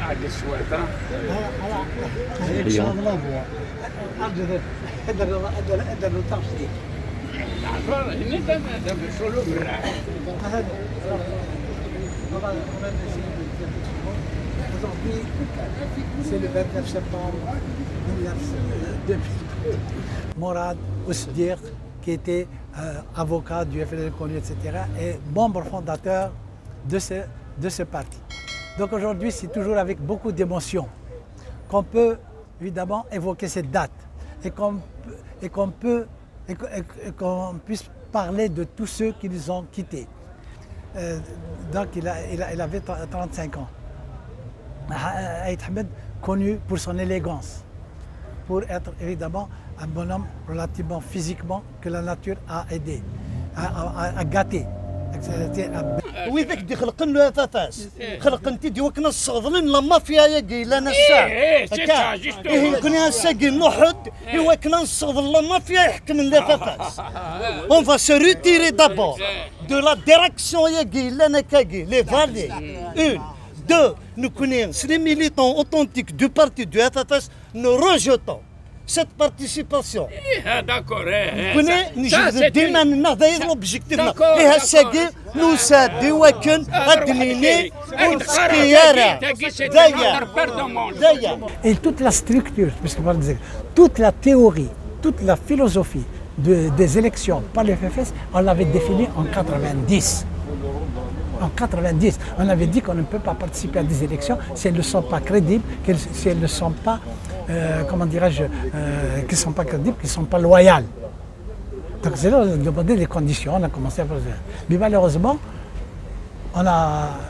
عاد السويطة C'est le 29 septembre 2000. Morad Ousdir, qui était avocat du FLN connu, etc., et membre fondateur de ce parti. Donc aujourd'hui, c'est toujours avec beaucoup d'émotion qu'on peut évidemment évoquer cette date et qu'on puisse parler de tous ceux qui nous ont quittés. Donc il avait 35 ans. Aït Ahmed, connu pour son élégance, pour être évidemment un bonhomme relativement physiquement que la nature a aidé, a gâté. وذاك دي خلقن له ثاثاس خلقن تيدي وكنا الصغضلين لما فيها يجي لنا الساعة إيه كنا ساقي نحد إيه كنا الصغضل لما فيها يحكم لنا ثاثاس on va se retirer d'abord de la direction يجي لنا كاجي les vallées une deux nous connaissons les militants authentiques du parti du FFS nous rejetons cette participation. D'accord. l'objectif. Nous et toute la structure, toute la théorie, toute la philosophie des élections par le FFS, on l'avait définie en 90. En 90, on avait dit qu'on ne peut pas participer à des élections si elles ne sont pas crédibles, si elles ne sont pas, comment dirais-je, qui ne sont pas crédibles, qui ne sont pas loyales. Donc c'est là qu'on a demandé des conditions, on a commencé à faire. Mais malheureusement,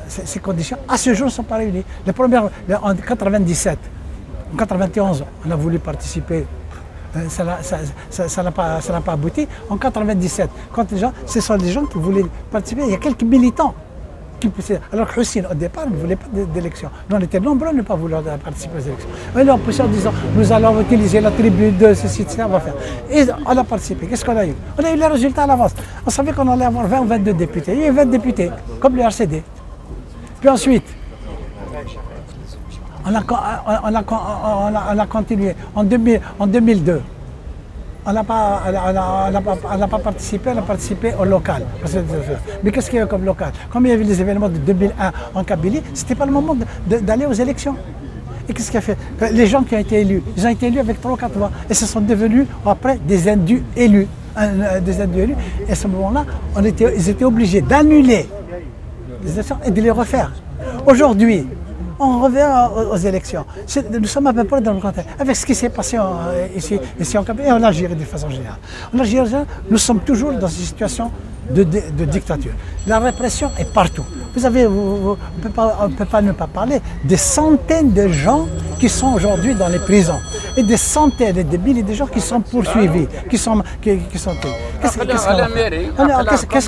ces conditions, à ce jour, ne sont pas réunies. Les premières, en 97, en 91, on a voulu participer. Ça n'a pas abouti. En 97, quand les gens, ce sont des gens qui voulaient participer, il y a quelques militants qui poussaient. Alors que Hussein, au départ, ne voulait pas d'élection. Nous, on était nombreux à ne pas vouloir participer aux élections. Mais on poussait en disant, nous allons utiliser la tribune de ceci, etc., on va faire. Et on a participé. Qu'est-ce qu'on a eu? On a eu les résultats à l'avance. On savait qu'on allait avoir 20 ou 22 députés. Il y a eu 20 députés, comme le RCD. Puis ensuite, on a continué. En 2002, on n'a pas participé, on a participé au local. Mais qu'est-ce qu'il y a comme local? Comme il y avait les événements de 2001 en Kabylie, ce n'était pas le moment d'aller aux élections. Et qu'est-ce qu'il a fait? Les gens qui ont été élus, ils ont été élus avec 3 ou 4 voix. Et ce sont devenus après des indus élus. Et à ce moment-là, ils étaient obligés d'annuler les élections et de les refaire. Aujourd'hui, on revient aux élections. Nous sommes à peu près dans le contexte. Avec ce qui s'est passé ici en Kabylie et en Algérie de façon générale. En Algérie, nous sommes toujours dans une situation de dictature. La répression est partout. Vous avez, on ne peut pas ne pas parler des centaines de gens qui sont aujourd'hui dans les prisons. Et des centaines et des milliers de gens qui sont poursuivis, qui sont Qu'est-ce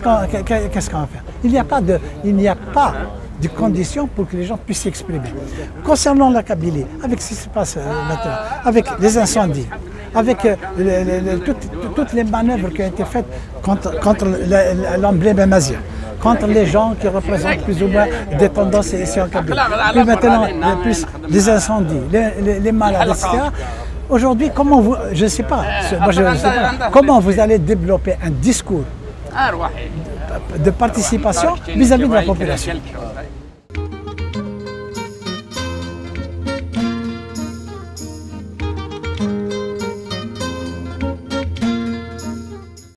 qu'on va faire? Il n'y a pas de conditions pour que les gens puissent s'exprimer. Concernant la Kabylie, avec ce qui se passe maintenant, avec les incendies, avec toutes les manœuvres qui ont été faites contre l'emblème amazigh, contre les gens qui représentent plus ou moins des tendances ici en Kabylie, puis maintenant plus les incendies, les malades, etc. Aujourd'hui, comment vous, je ne sais pas, comment vous allez développer un discours de participation vis-à-vis de la population.